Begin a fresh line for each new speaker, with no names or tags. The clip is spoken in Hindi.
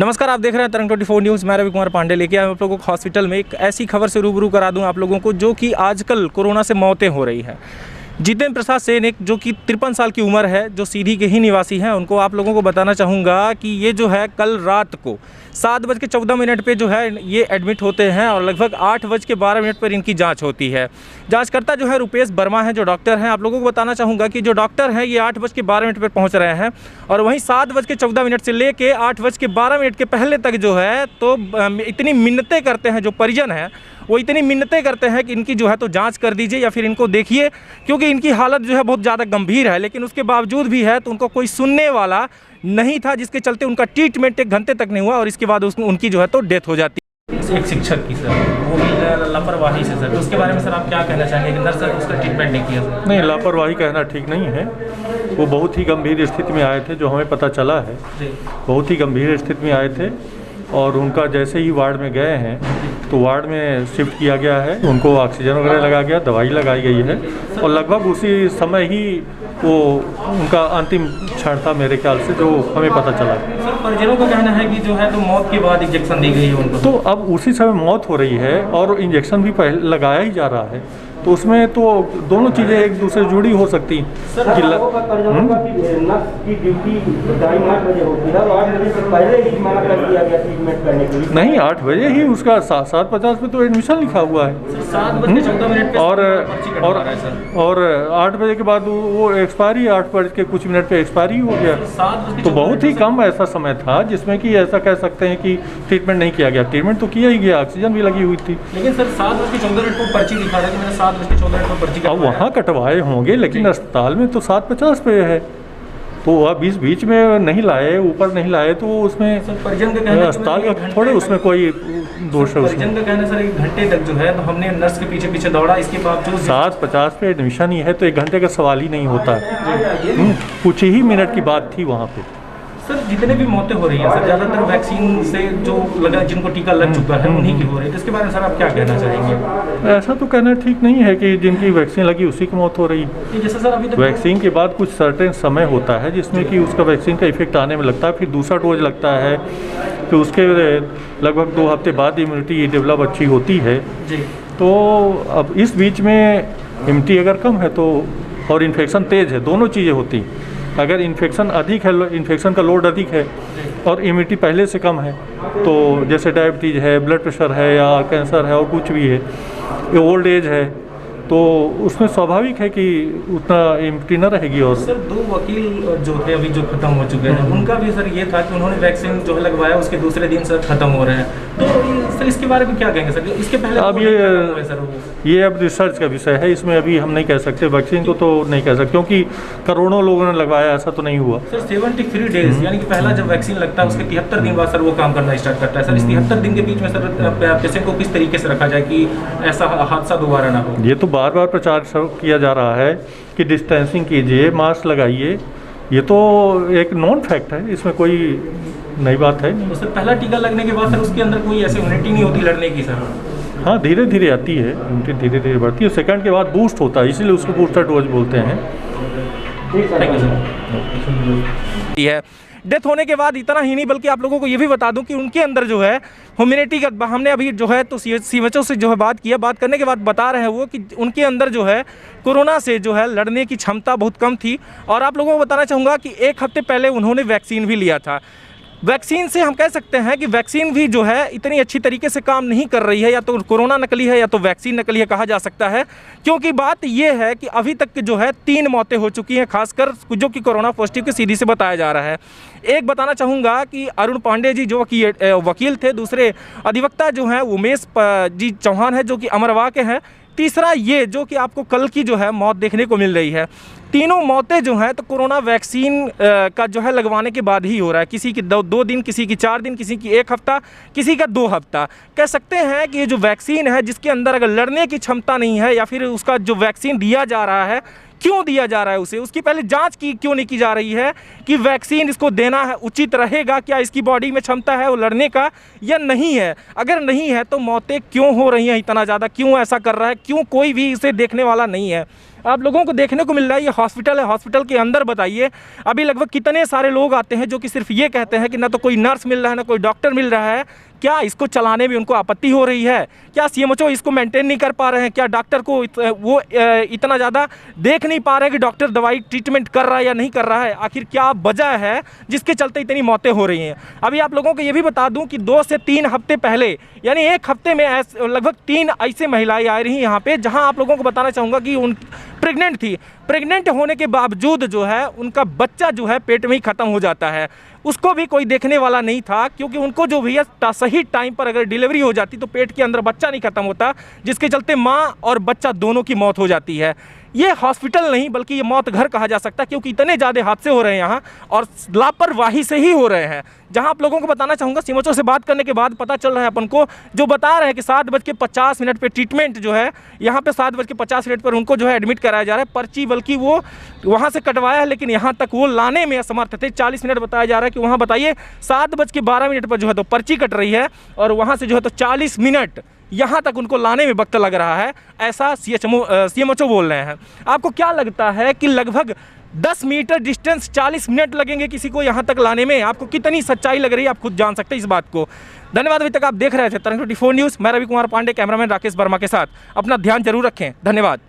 नमस्कार, आप देख रहे हैं तरंग 24 न्यूज़। मैं रवि कुमार पांडे लेके आया हूं आप लोगों को हॉस्पिटल में एक ऐसी खबर से रूबरू करा दूं आप लोगों को, जो कि आजकल कोरोना से मौतें हो रही हैं। जितेंद्र प्रसाद सेन, एक जो कि 53 साल की उम्र है, जो सीधी के ही निवासी हैं, उनको आप लोगों को बताना चाहूँगा कि ये जो है कल रात को 7:14 पे जो है ये एडमिट होते हैं और लगभग 8:12 पर इनकी जांच होती है। जांचकर्ता जो है रुपेश वर्मा है, जो डॉक्टर हैं। आप लोगों को बताना चाहूँगा कि जो डॉक्टर हैं ये 8:12 पर पहुँच रहे हैं और वहीं 7:14 से लेके 8:12 के पहले तक जो है तो इतनी मिन्नतें करते हैं, जो परिजन हैं वो इतनी मिन्नतें करते हैं कि इनकी जो है तो जांच कर दीजिए या फिर इनको देखिए, क्योंकि इनकी हालत जो है बहुत ज़्यादा गंभीर है। लेकिन उसके बावजूद भी है तो उनको कोई सुनने वाला नहीं था, जिसके चलते उनका ट्रीटमेंट 1 घंटे तक नहीं हुआ और इसके बाद उनकी जो है तो डेथ हो जाती है। एक शिक्षक की सर वो भी लापरवाही से सर, तो उसके बारे में सर आप क्या कहना चाहेंगे कि सर उसका ट्रीटमेंट नहीं किया सर?
नहीं, लापरवाही कहना ठीक नहीं है। वो बहुत ही गंभीर स्थिति में आए थे, जो हमें पता चला है। बहुत ही गंभीर स्थिति में आए थे और उनका जैसे ही वार्ड में गए हैं तो वार्ड में शिफ्ट किया गया है। उनको ऑक्सीजन वगैरह लगा गया, दवाई लगाई गई है और लगभग उसी समय ही वो उनका अंतिम क्षण था मेरे ख्याल से, जो हमें पता चला।
सर परिजनों का कहना है कि जो है तो मौत के बाद इंजेक्शन दी गई है उनको,
तो अब उसी समय मौत हो रही है और इंजेक्शन भी पहले लगाया ही जा रहा है, तो उसमें तो दोनों चीज़ें एक दूसरे जुड़ी हो सकती हैं। नहीं, 8 बजे ही उसका 7:50 पे तो एडमिशन लिखा हुआ है।
7:14
और 8 बजे के बाद वो एक्सपायरी 8 बज के कुछ मिनट पे एक्सपायरी हो गया। तो बहुत ही कम ऐसा समय था जिसमें कि ऐसा कह सकते हैं कि ट्रीटमेंट नहीं किया गया। ट्रीटमेंट तो किया ही गया, ऑक्सीजन भी लगी हुई थी।
लेकिन सर 7:14 को पर्ची दिखा रहा है कि मैंने 7:14 को पर्ची
अब वहाँ कटवाए होंगे, लेकिन अस्पताल में तो 7:50 पे है, तो अब इस बीच में नहीं लाए, ऊपर नहीं लाए, तो उसमें
परिजन का कहना
अस्पताल का थोड़े उसमें कोई दोष है।
परिजन का कहना सर 1 घंटे तक जो है तो हमने नर्स के पीछे पीछे दौड़ा, इसके बावजूद
7:50 पे एडमिशन ही है तो 1 घंटे का सवाल ही नहीं होता है। कुछ ही मिनट की बात थी वहाँ पे।
सर जितने भी मौतें हो रही हैं सर, ज़्यादातर वैक्सीन से जो लगा, जिनको टीका लग चुका है उन्हीं की हो रही है, इसके बारे में सर आप क्या कहना चाहेंगे?
ऐसा तो कहना ठीक नहीं है कि जिनकी वैक्सीन लगी उसी की मौत हो रही है।
जैसे सर अभी
वैक्सीन के बाद कुछ सर्टेन समय होता है जिसमें कि उसका वैक्सीन का इफेक्ट आने में लगता है, फिर दूसरा डोज लगता है, फिर उसके लगभग 2 हफ्ते बाद इम्यूनिटी डेवलप अच्छी होती है
जी।
तो अब इस बीच में इम्यूनिटी अगर कम है तो और इन्फेक्शन तेज़ है, दोनों चीज़ें होती हैं। अगर इन्फेक्शन अधिक है, इन्फेक्शन का लोड अधिक है और इम्यूनिटी पहले से कम है, तो जैसे डायबिटीज़ है, ब्लड प्रेशर है या कैंसर है और कुछ भी है, ओल्ड एज है, तो उसमें स्वाभाविक है कि उतना इम्यूनिटी न रहेगी। और
सर 2 वकील जो थे अभी जो खत्म हो चुके हैं, उनका भी सर ये था कि उन्होंने वैक्सीन जो है लगवाया, उसके दूसरे दिन सर खत्म हो रहे हैं, तो सर इसके बारे में क्या कहेंगे सर? इसके पहले
अब ये अब रिसर्च का विषय है, इसमें अभी हम नहीं कह सकते। वैक्सीन को तो नहीं कह सकते क्योंकि करोड़ों लोगों ने लगवाया, ऐसा तो नहीं हुआ
सर। 73 डेज यानी कि पहला जब वैक्सीन लगता है उसके 73 दिन बाद सर वो काम करना स्टार्ट करता है। सर इस 73 दिन के बीच में सर पेशेंट को किस तरीके से रखा जाए कि ऐसा हादसा दोबारा ना हो?
ये तो बार बार प्रचार किया जा रहा है कि डिस्टेंसिंग कीजिए, मास्क लगाइए, ये तो एक नॉन फैक्ट है, इसमें कोई नई बात है नहीं।
तो सर पहला टीका लगने के बाद सर उसके अंदर कोई ऐसी इम्यूनिटी नहीं होती लड़ने की सर?
हाँ, धीरे धीरे आती है, इम्यूनिटी धीरे धीरे बढ़ती है, सेकंड के बाद बूस्ट होता है, इसीलिए उसको बूस्टर डोज बोलते हैं।
है डेथ होने के बाद इतना ही नहीं, बल्कि आप लोगों को ये भी बता दूं कि उनके अंदर जो है ह्यूमैनिटी का, हमने अभी जो है तो सीएचओ से जो है बात करने के बाद बता रहे हैं वो कि उनके अंदर जो है कोरोना से जो है लड़ने की क्षमता बहुत कम थी। और आप लोगों को बताना चाहूँगा कि 1 हफ्ते पहले उन्होंने वैक्सीन भी लिया था। वैक्सीन से हम कह सकते हैं कि वैक्सीन भी जो है इतनी अच्छी तरीके से काम नहीं कर रही है, या तो कोरोना नकली है या तो वैक्सीन नकली है कहा जा सकता है, क्योंकि बात ये है कि अभी तक जो है 3 मौतें हो चुकी हैं, खासकर जो कि कोरोना पॉजिटिव के सीधी से बताया जा रहा है। एक बताना चाहूँगा कि अरुण पांडे जी जो कि वकील थे, दूसरे अधिवक्ता जो हैं उमेश जी चौहान है जो कि अमरवा के हैं, तीसरा ये जो कि आपको कल की जो है मौत देखने को मिल रही है। तीनों मौतें जो हैं तो कोरोना वैक्सीन का जो है लगवाने के बाद ही हो रहा है। किसी की 2 दिन, किसी की 4 दिन, किसी की 1 हफ्ता, किसी का 2 हफ्ता। कह सकते हैं कि ये जो वैक्सीन है जिसके अंदर अगर लड़ने की क्षमता नहीं है, या फिर उसका जो वैक्सीन दिया जा रहा है क्यों दिया जा रहा है उसे, उसकी पहले जांच की क्यों नहीं की जा रही है कि वैक्सीन इसको देना है उचित रहेगा, क्या इसकी बॉडी में क्षमता है वो लड़ने का या नहीं है। अगर नहीं है तो मौतें क्यों हो रही हैं इतना ज़्यादा, क्यों ऐसा कर रहा है, क्यों कोई भी इसे देखने वाला नहीं है। आप लोगों को देखने को मिल रहा है ये हॉस्पिटल है, हॉस्पिटल के अंदर बताइए अभी लगभग कितने सारे लोग आते हैं जो कि सिर्फ ये कहते हैं कि ना तो कोई नर्स मिल रहा है ना कोई डॉक्टर मिल रहा है। क्या इसको चलाने में उनको आपत्ति हो रही है? क्या सीएमएचओ इसको मेंटेन नहीं कर पा रहे हैं? क्या डॉक्टर को इतना ज़्यादा देख नहीं पा रहे हैं कि डॉक्टर दवाई ट्रीटमेंट कर रहा है या नहीं कर रहा है? आखिर क्या वजह है जिसके चलते इतनी मौतें हो रही हैं? अभी आप लोगों को ये भी बता दूं कि 2 से 3 हफ्ते पहले यानी 1 हफ्ते में लगभग 3 ऐसे महिलाएं आ रही यहाँ पे, जहाँ आप लोगों को बताना चाहूँगा कि उन प्रेग्नेंट थी। प्रेग्नेंट होने के बावजूद जो है उनका बच्चा जो है पेट में ही ख़त्म हो जाता है। उसको भी कोई देखने वाला नहीं था, क्योंकि उनको जो भैया सही टाइम पर अगर डिलीवरी हो जाती तो पेट के अंदर बच्चा नहीं ख़त्म होता, जिसके चलते माँ और बच्चा दोनों की मौत हो जाती है। ये हॉस्पिटल नहीं बल्कि ये मौत घर कहा जा सकता है, क्योंकि इतने ज़्यादा हादसे हो रहे हैं यहाँ और लापरवाही से ही हो रहे हैं। जहाँ आप लोगों को बताना चाहूँगा, सीएमएचओ से बात करने के बाद पता चल रहा है अपन को, जो बता रहे हैं कि 7:50 पे ट्रीटमेंट जो है यहाँ पे 7:50 पर उनको जो है एडमिट कराया जा रहा है। पर्ची बल्कि वो वहाँ से कटवाया है, लेकिन यहाँ तक वो लाने में असमर्थ थे। 40 मिनट बताया जा रहा है कि वहाँ बताइए 7:12 पर जो है तो पर्ची कट रही है और वहाँ से जो है तो 40 मिनट यहाँ तक उनको लाने में वक्त लग रहा है, ऐसा सीएमएचओ बोल रहे हैं। आपको क्या लगता है कि लगभग 10 मीटर डिस्टेंस 40 मिनट लगेंगे किसी को यहाँ तक लाने में? आपको कितनी सच्चाई लग रही है, आप खुद जान सकते हैं इस बात को। धन्यवाद। अभी तक आप देख रहे थे तरंग 24 न्यूज़। मैं रवि कुमार पांडे, कैमरामैन राकेश वर्मा के साथ। अपना ध्यान जरूर रखें। धन्यवाद।